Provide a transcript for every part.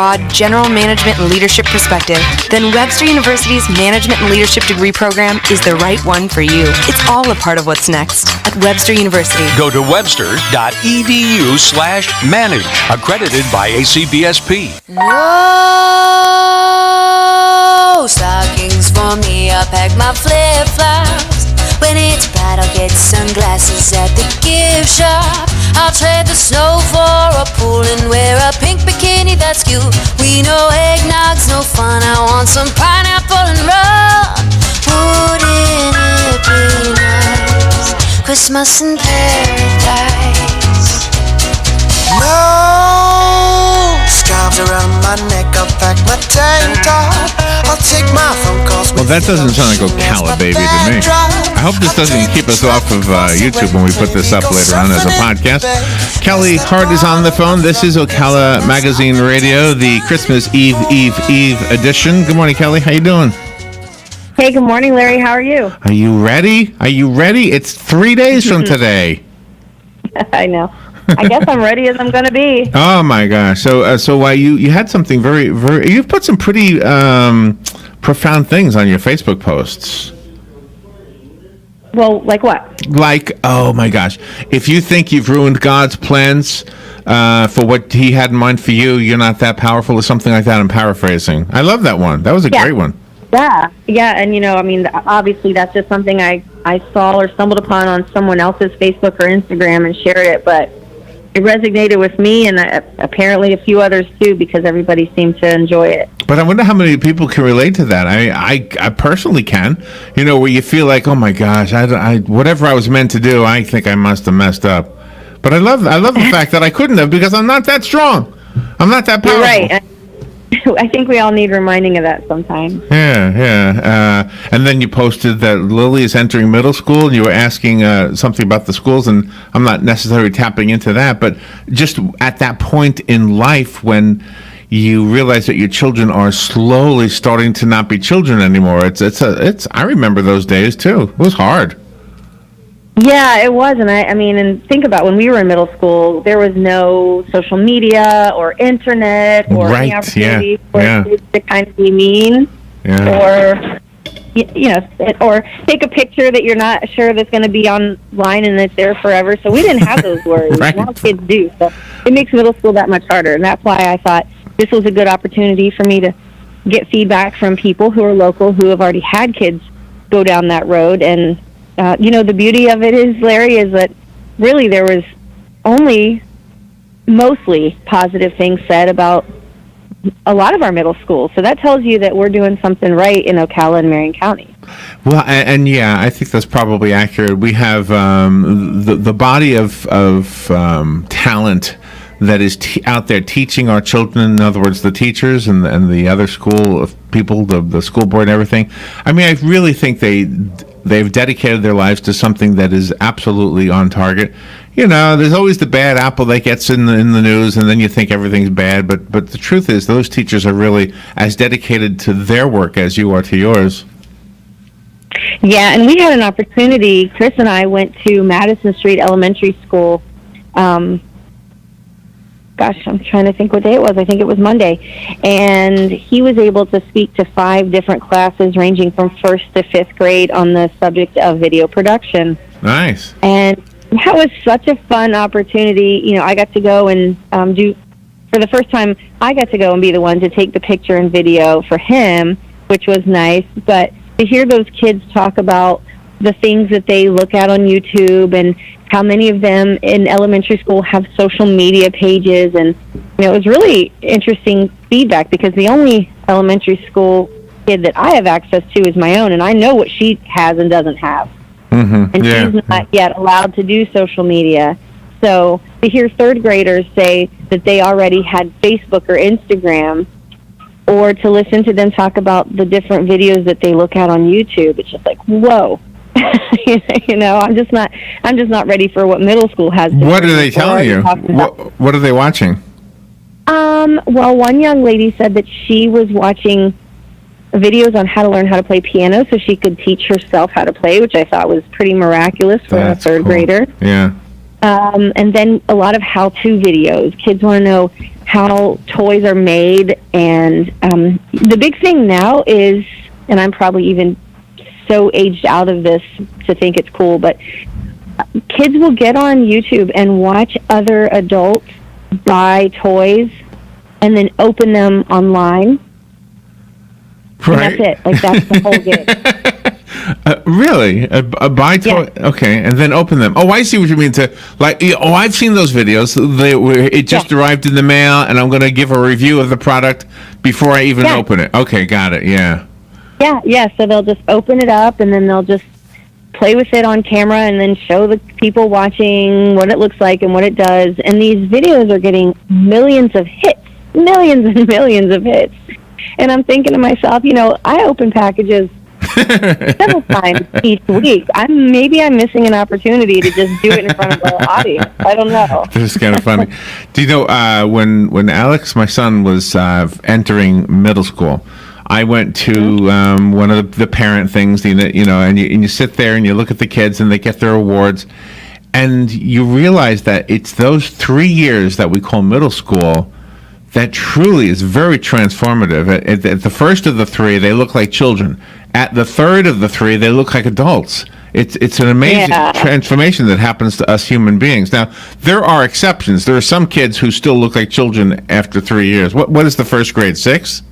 broad general management and leadership perspective, then Webster University's Management and Leadership degree program is the right one for you. It's all a part of what's next at Webster University. Go to webster.edu/manage, accredited by ACBSP. No stockings for me, I pack my flip-flops. When it's bright, I'll get sunglasses at the gift shop. I'll trade the snow for a pool and wear a pink bikini that's cute. We know eggnog's no fun, I want some pineapple and rum. Wouldn't it be nice? Christmas in paradise. No scarves around my neck, I'll pack my tank top. I'll take my phone calls. Well, that doesn't sound like Ocala Baby to me. I hope this doesn't keep us off of YouTube when we put this up later on as a podcast. Kelli Hart is on the phone. This is Ocala Magazine Radio, the Christmas Eve edition. Good morning, Kelli. How you doing? Hey, good morning, Larry. How are you? Are you ready? Are you ready? It's 3 days from today. I know. I guess I'm ready as I'm going to be. Oh my gosh! So why you had something very you've put some pretty profound things on your Facebook posts. Well, like what? Like, oh my gosh, if you think you've ruined God's plans for what He had in mind for you, you're not that powerful, or something like that. I'm paraphrasing. I love that one. That was a great one. Yeah, and obviously that's just something I saw or stumbled upon on someone else's Facebook or Instagram and shared it, but it resonated with me and apparently a few others too, because everybody seemed to enjoy it. But I wonder how many people can relate to that. I personally can. Where you feel like, oh my gosh, I whatever I was meant to do, I think I must have messed up. But I love the fact that I couldn't have, because I'm not that strong. I'm not that powerful. You're right. I think we all need reminding of that sometimes. Yeah. And then you posted that Lily is entering middle school, and you were asking something about the schools, and I'm not necessarily tapping into that, but just at that point in life when you realize that your children are slowly starting to not be children anymore. It's I remember those days too. It was hard. Yeah, it was, and and think about when we were in middle school, there was no social media or internet or any opportunity for kids to kind of be mean or or take a picture that you're not sure that's going to be online and it's there forever. So we didn't have those worries. Now kids do. So it makes middle school that much harder, and that's why I thought this was a good opportunity for me to get feedback from people who are local, who have already had kids go down that road. And the beauty of it is, Larry, is that really there was only mostly positive things said about a lot of our middle schools. So that tells you that we're doing something right in Ocala and Marion County. Well, and I think that's probably accurate. We have the body of talent that is out there teaching our children. In other words, the teachers and the other school of people, the school board and everything. I really think they've dedicated their lives to something that is absolutely on target. There's always the bad apple that gets in the news, and then you think everything's bad. But the truth is, those teachers are really as dedicated to their work as you are to yours. Yeah, and we had an opportunity. Chris and I went to Madison Street Elementary School. I'm trying to think what day it was. I think it was Monday. And he was able to speak to 5 different classes ranging from 1st to 5th grade on the subject of video production. Nice. And that was such a fun opportunity. I got to go and for the first time, I got to go and be the one to take the picture and video for him, which was nice. But to hear those kids talk about the things that they look at on YouTube and how many of them in elementary school have social media pages, and it was really interesting feedback, because the only elementary school kid that I have access to is my own, and I know what she has and doesn't have. And she's not yet allowed to do social media. So to hear 3rd graders say that they already had Facebook or Instagram, or to listen to them talk about the different videos that they look at on YouTube, it's just like, whoa. I'm just not ready for what middle school has. What are they telling you? What are they watching? Well, one young lady said that she was watching videos on how to learn how to play piano so she could teach herself how to play, which I thought was pretty miraculous for a 3rd grader. Yeah. And then a lot of how-to videos. Kids want to know how toys are made. And the big thing now is, and I'm probably even so aged out of this to think it's cool, but kids will get on YouTube and watch other adults buy toys and then open them online. Right. And that's it. Like, that's the whole game. Really? A buy toy? Yeah. Okay, and then open them. Oh, I see what you mean. I've seen those videos. It just arrived in the mail, and I'm going to give a review of the product before I even open it. Okay, got it. Yeah. Yeah. So they'll just open it up, and then they'll just play with it on camera, and then show the people watching what it looks like and what it does. And these videos are getting millions of hits, millions and millions of hits. And I'm thinking to myself, I open packages several times each week. Maybe I'm missing an opportunity to just do it in front of an audience. I don't know. This is kind of funny. Do you know when Alex, my son, was entering middle school, I went to one of the parent things, and you sit there and you look at the kids and they get their awards, and you realize that it's those 3 years that we call middle school that truly is very transformative. At the first of the 3, they look like children. At the third of the 3, they look like adults. It's an amazing transformation that happens to us human beings. Now, there are exceptions. There are some kids who still look like children after 3 years. What is the first grade? 6?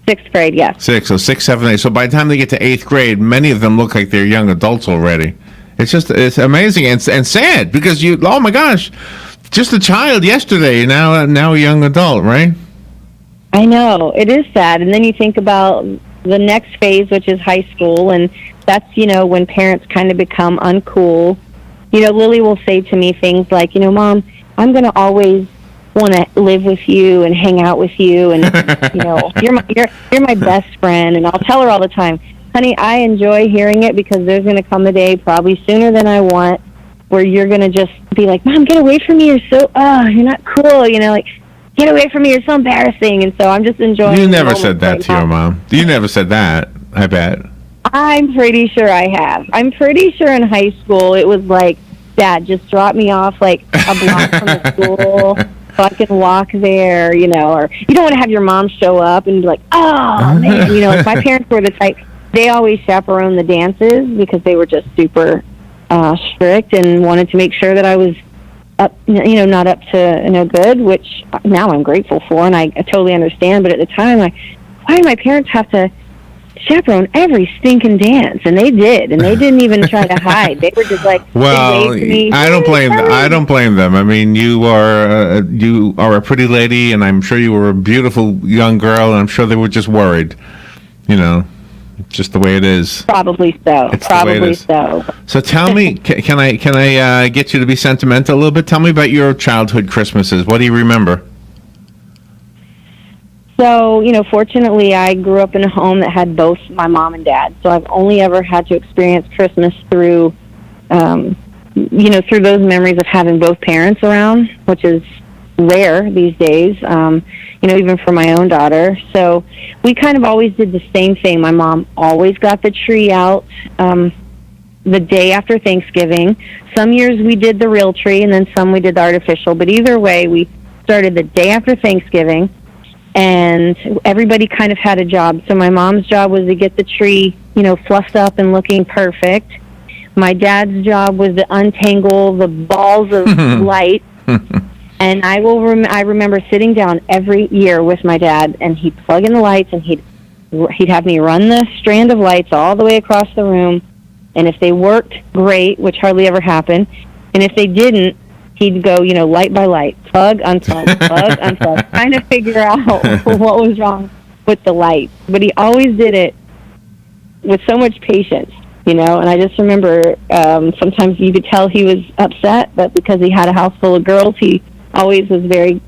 6th grade, yes. 6, so 6, 7, 8. So by the time they get to 8th grade, many of them look like they're young adults already. It's amazing and sad because oh my gosh, just a child yesterday, now a young adult, right? I know, it is sad. And then you think about the next phase, which is high school, and that's, when parents kind of become uncool. Lily will say to me things like, Mom, I'm going to always want to live with you and hang out with you, and you're my best friend. And I'll tell her all the time, honey, I enjoy hearing it because there's going to come a day, probably sooner than I want, where you're going to just be like, Mom, get away from me, you're not cool, get away from me, you're so embarrassing. And so I'm just enjoying. You never said that to your mom. You never said that, I bet. I'm pretty sure I have. I'm pretty sure in high school it was like, Dad, just drop me off like a block from the school so I can walk there, or you don't want to have your mom show up and be like, oh, man. My parents were the type, they always chaperoned the dances because they were just super strict and wanted to make sure that I was up, not up to no good, which now I'm grateful for and I totally understand. But at the time, why do my parents have to chaperone every stinking dance? And they did, and they didn't even try to hide. They were just like, well, I don't blame them. I don't blame them. I mean, you are a pretty lady, and I'm sure you were a beautiful young girl, and I'm sure they were just worried. Just the way it is. Probably so. Probably so. So tell me, can I get you to be sentimental a little bit? Tell me about your childhood Christmases. What do you remember? So, fortunately, I grew up in a home that had both my mom and dad. So I've only ever had to experience Christmas through, through those memories of having both parents around, which is rare these days, even for my own daughter. So we kind of always did the same thing. My mom always got the tree out the day after Thanksgiving. Some years we did the real tree, and then some we did the artificial. But either way, we started the day after Thanksgiving, and everybody kind of had a job. So my mom's job was to get the tree, fluffed up and looking perfect. My dad's job was to untangle the balls of light. And I remember sitting down every year with my dad, and he'd plug in the lights, and he'd have me run the strand of lights all the way across the room. And if they worked, great, which hardly ever happened. And if they didn't, he'd go, light by light, plug, unplug, plug, unplug, trying to figure out what was wrong with the light. But he always did it with so much patience, And I just remember sometimes you could tell he was upset, but because he had a house full of girls, he always was very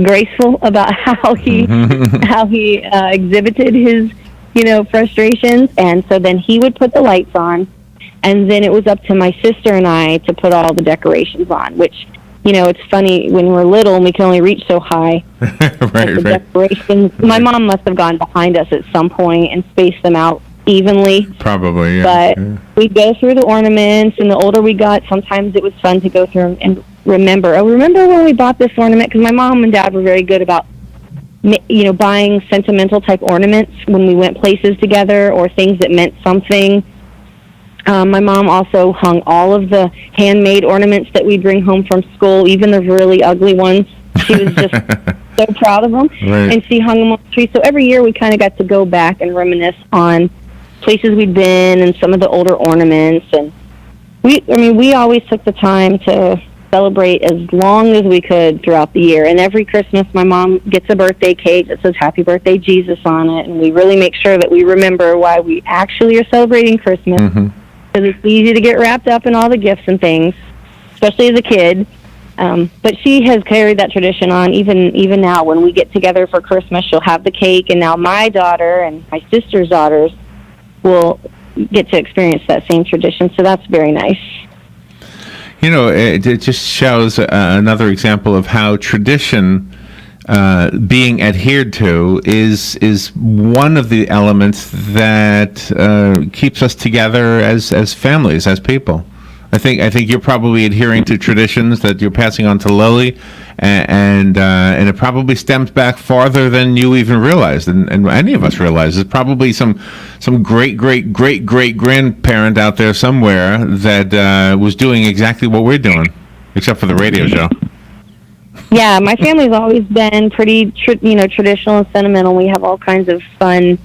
graceful about how he exhibited his frustrations. And so then he would put the lights on, and then it was up to my sister and I to put all the decorations on, which it's funny, when we're little and we can only reach so high. right. Decorations, my mom must have gone behind us at some point and spaced them out evenly. Probably, yeah. But we'd go through the ornaments, and the older we got, sometimes it was fun to go through and remember. Oh, remember when we bought this ornament? Because my mom and dad were very good about, buying sentimental type ornaments when we went places together or things that meant something. My mom also hung all of the handmade ornaments that we bring home from school, even the really ugly ones. She was just so proud of them. Right. And she hung them on the tree. So every year we kind of got to go back and reminisce on places we'd been and some of the older ornaments. And we always took the time to celebrate as long as we could throughout the year. And every Christmas, my mom gets a birthday cake that says Happy Birthday Jesus on it. And we really make sure that we remember why we actually are celebrating Christmas. Mm-hmm. Because it's easy to get wrapped up in all the gifts and things, especially as a kid. But she has carried that tradition on even now. When we get together for Christmas, she'll have the cake, and now my daughter and my sister's daughters will get to experience that same tradition. So that's very nice. It just shows another example of how tradition being adhered to is one of the elements that keeps us together as families, as people. I think you're probably adhering to traditions that you're passing on to Lily, and it probably stems back farther than you even realized, and any of us realize. There's probably some great grandparent out there somewhere that was doing exactly what we're doing, except for the radio show. Yeah, my family's always been pretty, traditional and sentimental. We have all kinds of fun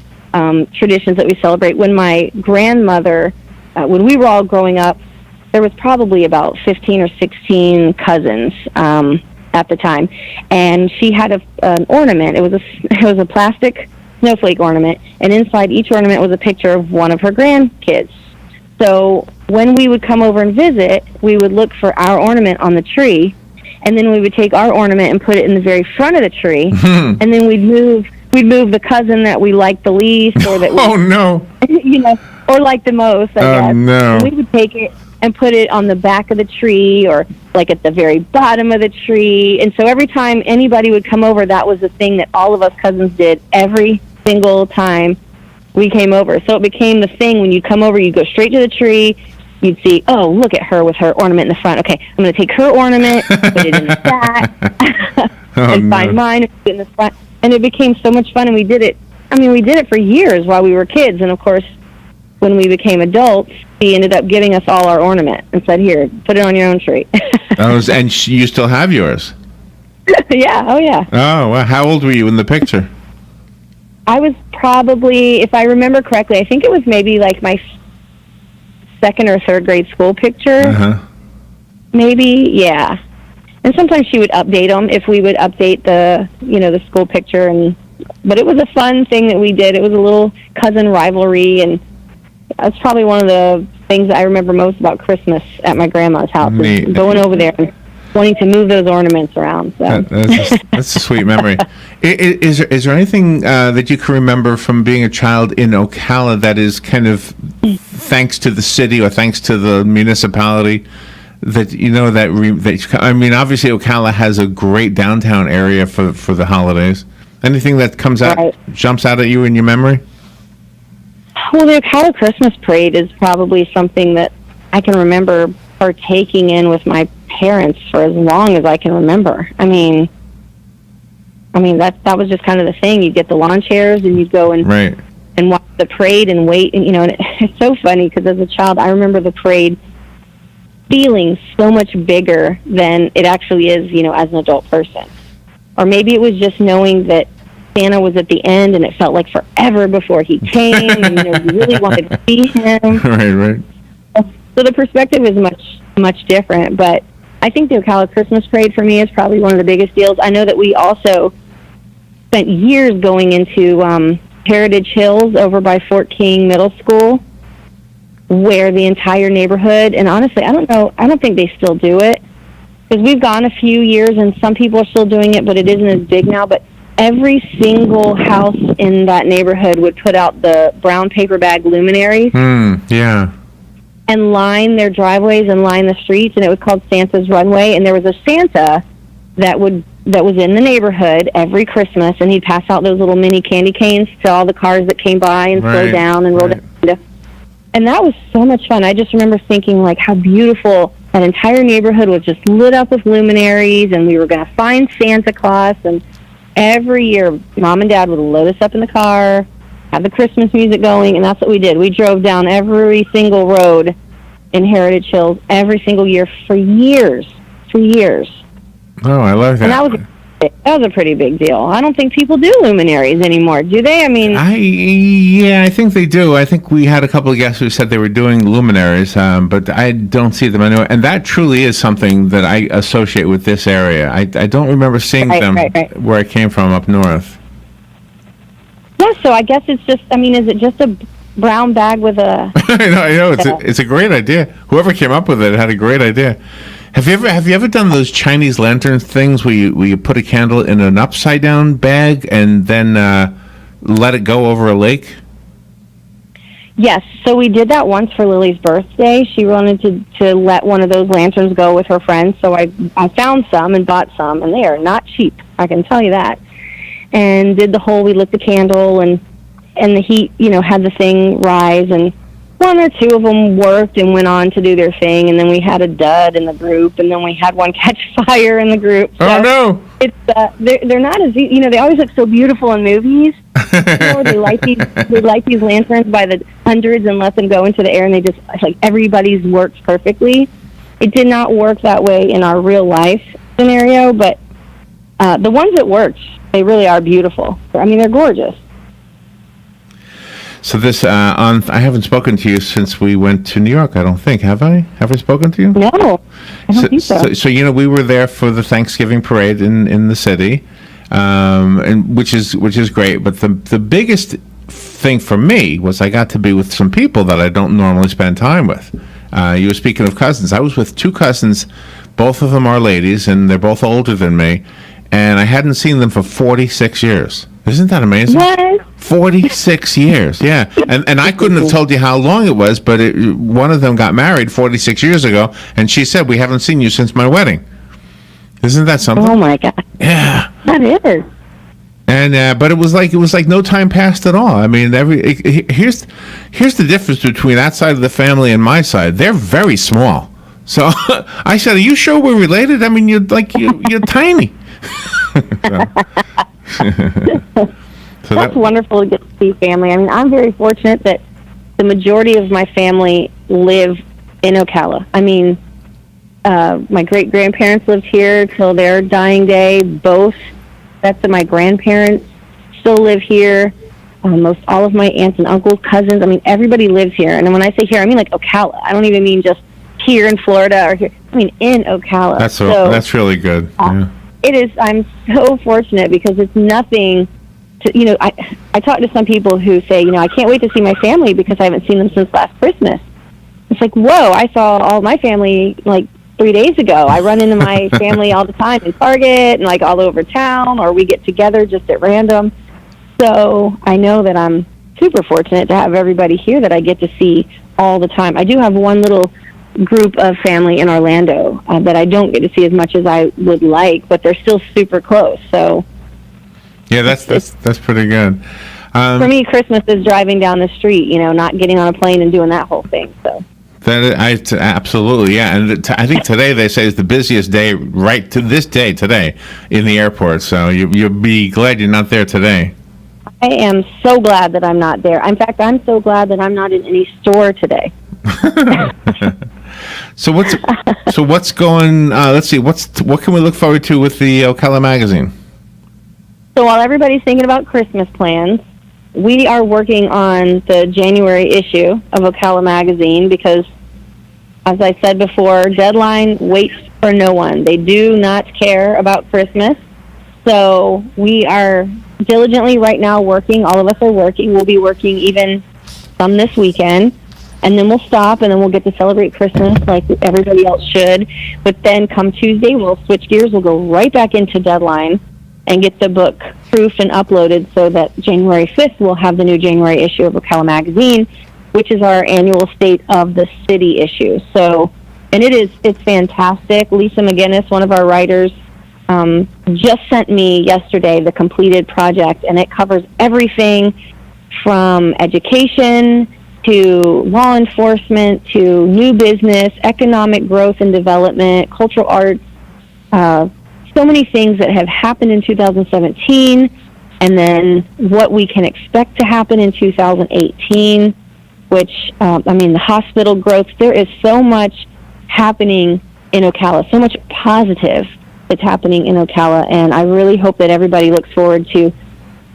traditions that we celebrate. When my grandmother, when we were all growing up, there was probably about 15 or 16 cousins at the time, and she had an ornament. It was a plastic snowflake ornament, and inside each ornament was a picture of one of her grandkids. So when we would come over and visit, we would look for our ornament on the tree, and then we would take our ornament and put it in the very front of the tree, and then we'd move the cousin that we liked the least, or that we, oh no, or liked the most. I guess. No. And we would take it and put it on the back of the tree, or like at the very bottom of the tree. And so every time anybody would come over, that was the thing that all of us cousins did every single time we came over. So it became the thing. When you come over, you go straight to the tree. You'd see, oh, look at her with her ornament in the front. Okay, I'm going to take her ornament, put it in the back, and find mine, and put it in the front. And it became so much fun, and we did it. We did it for years while we were kids. And, of course, when we became adults, he ended up giving us all our ornament and said, here, put it on your own tree. And you still have yours? Yeah, oh, yeah. Oh, well, how old were you in the picture? I was probably, if I remember correctly, I think it was maybe like my second or third grade school picture. Uh-huh. Maybe, yeah. And sometimes she would update them if we would update the school picture. But it was a fun thing that we did. It was a little cousin rivalry, and that's probably one of the things that I remember most about Christmas at my grandma's house. Is going over there and wanting to move those ornaments around. So. That's a sweet memory. Is there anything that you can remember from being a child in Ocala that is kind of thanks to the city or thanks to the municipality that obviously Ocala has a great downtown area for the holidays. Anything that jumps out at you in your memory? Well, the Ocala Christmas Parade is probably something that I can remember partaking in with my parents for as long as I can remember. That was just kind of the thing. You'd get the lawn chairs and you'd go and watch the parade and wait. And it's so funny because as a child, I remember the parade feeling so much bigger than it actually is, as an adult person. Or maybe it was just knowing that Santa was at the end, and it felt like forever before he came, and you really wanted to see him. Right. So the perspective is much different, but I think the Ocala Christmas Parade for me is probably one of the biggest deals. I know that we also spent years going into Heritage Hills over by Fort King Middle School, where the entire neighborhood, and honestly, I don't think they still do it, because we've gone a few years, and some people are still doing it, but it isn't as big now, but every single house in that neighborhood would put out the brown paper bag luminaries. Yeah. And line their driveways and line the streets, and it was called Santa's Runway. And there was a Santa that was in the neighborhood every Christmas, and he'd pass out those little mini candy canes to all the cars that came by and slow down and roll down. And that was so much fun. I just remember thinking, like, how beautiful an entire neighborhood was just lit up with luminaries, and we were going to find Santa Claus. And every year, Mom and Dad would load us up in the car, have the Christmas music going, and that's what we did. We drove down every single road in Heritage Hills every single year for years. Oh, I love that. And that was a pretty big deal. I don't think people do luminaries anymore, do they? I mean, I think they do. I think we had a couple of guests who said they were doing luminaries, but I don't see them anywhere. And that truly is something that I associate with this area. I don't remember seeing them where I came from up north. Yeah, so I guess it's just, I mean, is it just a brown bag with a... I know. It's a great idea. Whoever came up with it had a great idea. Have you ever done those Chinese lantern things where you put a candle in an upside down bag and then let it go over a lake? Yes, so we did that once for Lily's birthday. She wanted to let one of those lanterns go with her friends, so I found some and bought some, and they are not cheap, I can tell you that. And did the whole, we lit the candle, and the heat, had the thing rise, and one or two of them worked and went on to do their thing, and then we had a dud in the group, and then we had one catch fire in the group. So oh no! It's they're not as they always look so beautiful in movies. They light these lanterns by the hundreds and let them go into the air, and they just everybody's works perfectly. It did not work that way in our real life scenario, but the ones that worked, they really are beautiful. I mean, they're gorgeous. So this I haven't spoken to you since we went to New York. I don't think, have I? Have I spoken to you? No, I don't think so. So we were there for the Thanksgiving parade in the city, and which is great. But the biggest thing for me was I got to be with some people that I don't normally spend time with. You were speaking of cousins. I was with two cousins. Both of them are ladies, and they're both older than me. And I hadn't seen them for 46 years. Isn't that amazing? What? 46 years, yeah. And I couldn't have told you how long it was, but one of them got married 46 years ago, and she said, "We haven't seen you since my wedding." Isn't that something? Oh, my God. Yeah. That is. And but it was like no time passed at all. I mean, here's the difference between that side of the family and my side. They're very small. So I said, "Are you sure we're related? I mean, you're tiny." So that's wonderful to get to see family. I mean, I'm very fortunate that the majority of my family live in Ocala. I mean, my great-grandparents lived here till their dying day. Both sets of my grandparents still live here. Most all of my aunts and uncles, cousins, I mean, everybody lives here. And when I say here, I mean like Ocala. I don't even mean just here in Florida or here. I mean in Ocala. That's really good. Yeah. It is. I'm so fortunate because it's nothing to, I talk to some people who say, I can't wait to see my family because I haven't seen them since last Christmas. It's like, whoa, I saw all my family 3 days ago. I run into my family all the time in Target and all over town, or we get together just at random. So I know that I'm super fortunate to have everybody here that I get to see all the time. I do have one little group of family in Orlando that I don't get to see as much as I would like, but they're still super close. So yeah, that's pretty good. For me, Christmas is driving down the street, not getting on a plane and doing that whole thing. So absolutely, yeah. And I think today they say is the busiest day right to this day today in the airport. So you'll be glad you're not there today. I am so glad that I'm not there. In fact, I'm so glad that I'm not in any store today. So what's going? Let's see. What can we look forward to with the Ocala magazine? So while everybody's thinking about Christmas plans, we are working on the January issue of Ocala magazine because, as I said before, Deadline waits for no one. They do not care about Christmas. So we are diligently right now working. All of us are working. We'll be working even some this weekend. And then we'll stop, and then we'll get to celebrate Christmas like everybody else should. But then come Tuesday, we'll switch gears. We'll go right back into Deadline and get the book proofed and uploaded so that January 5th we'll have the new January issue of Ocala magazine, which is our annual State of the City issue. So, and it's fantastic. Lisa McGinnis, one of our writers, just sent me yesterday the completed project, and it covers everything from education to law enforcement, to new business, economic growth and development, cultural arts, so many things that have happened in 2017, and then what we can expect to happen in 2018, which, the hospital growth. There is so much happening in Ocala, so much positive that's happening in Ocala, and I really hope that everybody looks forward to,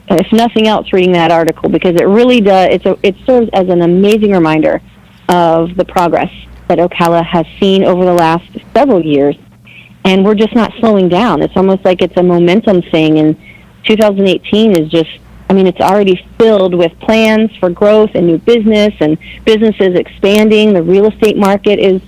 if nothing else, reading that article, because it really does. It serves as an amazing reminder of the progress that Ocala has seen over the last several years, and we're just not slowing down. It's almost like it's a momentum thing, and 2018 is just, it's already filled with plans for growth and new business, and businesses expanding. The real estate market is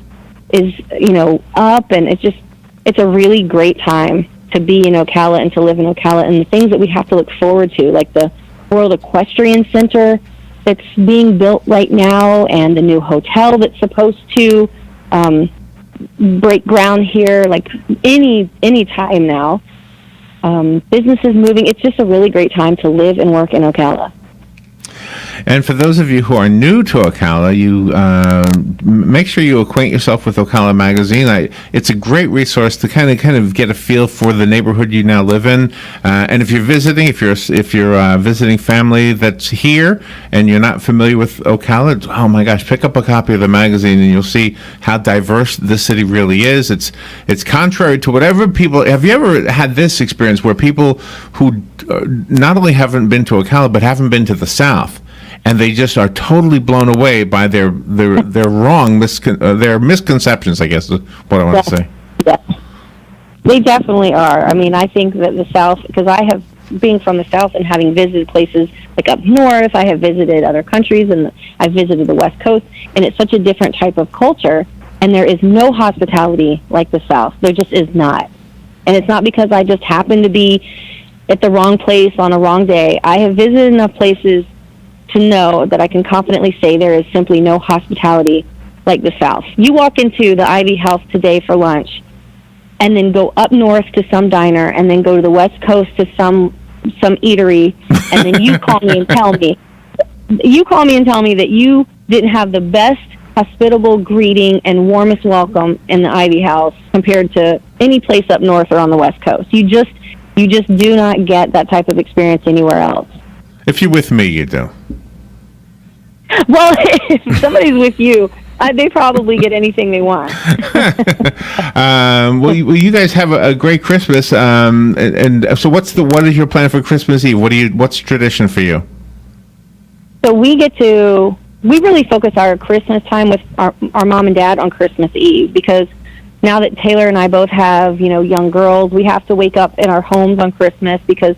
up, and it's a really great time to be in Ocala and to live in Ocala, and the things that we have to look forward to, like the World Equestrian Center that's being built right now, and the new hotel that's supposed to break ground here, like any time now. Businesses moving. It's just a really great time to live and work in Ocala. And for those of you who are new to Ocala, you make sure you acquaint yourself with Ocala Magazine. It's a great resource to kind of get a feel for the neighborhood you now live in. And if you're visiting, if you're visiting family that's here and you're not familiar with Ocala, oh my gosh, pick up a copy of the magazine and you'll see how diverse this city really is. It's contrary to whatever people. Have you ever had this experience where people who not only haven't been to Ocala but haven't been to the South, and they just are totally blown away by their misconceptions, I guess is what I want to say. Yeah. They definitely are. I think that the South, because I have, being from the South and having visited places like up north, I have visited other countries, and I've visited the West Coast, and it's such a different type of culture, and there is no hospitality like the South. There just is not. And it's not because I just happen to be at the wrong place on a wrong day. I have visited enough places to know that I can confidently say there is simply no hospitality like the South. You walk into the Ivy House today for lunch, and then go up north to some diner, and then go to the West Coast to some eatery, and then you call me and tell me that you didn't have the best hospitable greeting and warmest welcome in the Ivy House compared to any place up north or on the West Coast. You just do not get that type of experience anywhere else. If you're with me, you do. Well, if somebody's with you, they probably get anything they want. Well, you guys have a great Christmas, and so what is your plan for Christmas Eve? What's tradition for you? So we really focus our Christmas time with our mom and dad on Christmas Eve, because now that Taylor and I both have young girls, we have to wake up in our homes on Christmas, because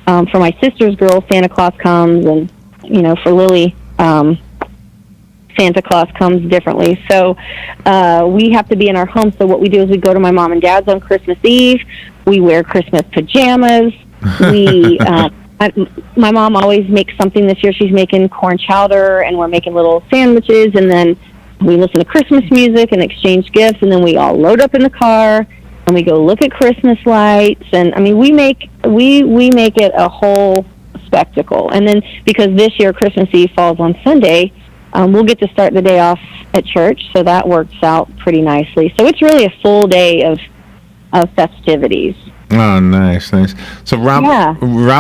for my sister's girls, Santa Claus comes, and for Lily, Santa Claus comes differently. So we have to be in our home. So what we do is we go to my mom and dad's on Christmas Eve. We wear Christmas pajamas. My mom always makes something. This year she's making corn chowder, and we're making little sandwiches, and then we listen to Christmas music and exchange gifts, and then we all load up in the car and we go look at Christmas lights. And we make it a whole spectacle. And then because this year Christmas Eve falls on Sunday, we'll get to start the day off at church, so that works out pretty nicely. So it's really a full day of festivities. Oh, nice. So, Rob,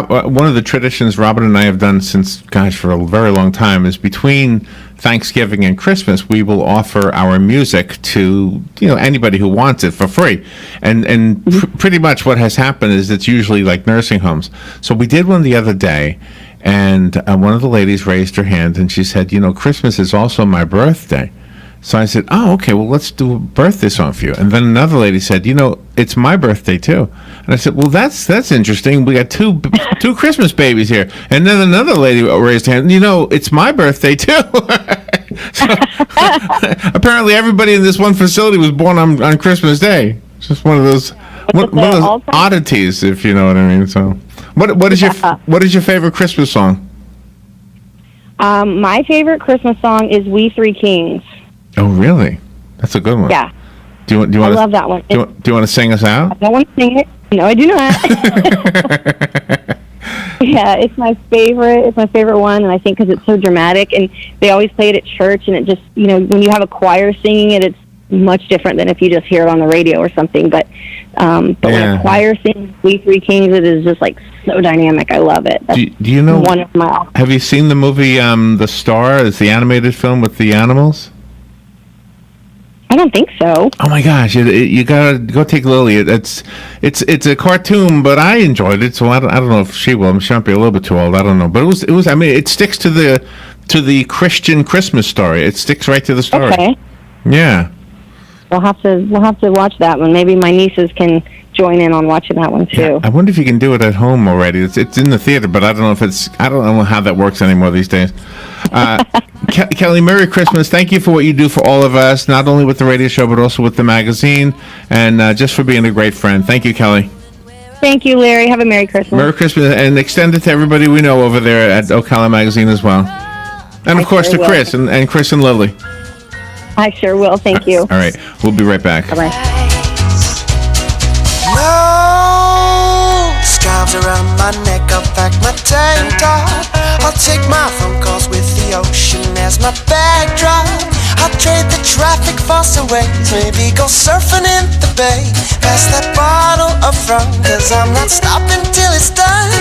one of the traditions Robin and I have done for a very long time is between Thanksgiving and Christmas, we will offer our music to anybody who wants it for free, and pretty much what has happened is it's usually like nursing homes. So we did one the other day, and one of the ladies raised her hand and she said, Christmas is also my birthday. So I said, oh, okay, well, let's do a birthday song for you. And then another lady said, it's my birthday too. And I said, well, that's interesting. We got two Christmas babies here. And then another lady raised her hand, it's my birthday too. So, apparently everybody in this one facility was born on Christmas Day. It's just one of those oddities, if you know what I mean. So what is your favorite Christmas song? My favorite Christmas song is We Three Kings. Oh, really? That's a good one. Yeah. Do you want? I love that one. Do you want to sing us out? I don't want to sing it. No, I do not. Yeah, it's my favorite. It's my favorite one, and I think because it's so dramatic, and they always play it at church, and it just, when you have a choir singing it, it's much different than if you just hear it on the radio or something. But when a choir sings "We Three Kings," it is just like so dynamic. I love it. Do you know? One of my. Have you seen the movie The Star? It's the animated film with the animals. I don't think so. Oh my gosh! You gotta go take a look. It's a cartoon, but I enjoyed it. So I don't know if she will. She might be a little bit too old. I don't know. But it was. I mean, it sticks to the Christian Christmas story. It sticks right to the story. Okay. Yeah. We'll have to watch that one. Maybe my nieces can join in on watching that one too. Yeah, I wonder if you can do it at home already. It's in the theater, but I don't know how that works anymore these days. Kelly, Merry Christmas. Thank you for what you do for all of us, not only with the radio show, but also with the magazine, and just for being a great friend. Thank you, Kelly. Thank you, Larry. Have a Merry Christmas. Merry Christmas, and extend it to everybody we know over there at Ocala Magazine as well. And, of course, to Chris and Chris and Lily. I sure will. Thank you. All right. We'll be right back. Bye-bye. No scarves around my neck, I'll pack my tank top. I'll take my phone calls with the ocean as my backdrop. I'll trade the traffic for some waves, maybe go surfing in the bay. Pass that bottle of rum, cause I'm not stopping till it's done.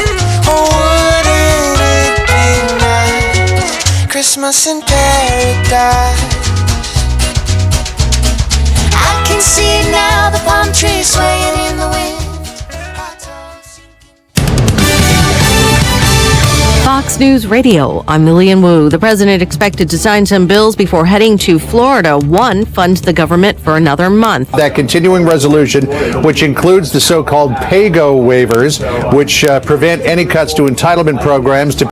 Oh, wouldn't it be nice? Christmas in paradise. I can see now the palm trees swaying in the wind. Fox News Radio, I'm Lillian Wu. The president expected to sign some bills before heading to Florida. One funds the government for another month. That continuing resolution, which includes the so-called pay-go waivers, which prevent any cuts to entitlement programs to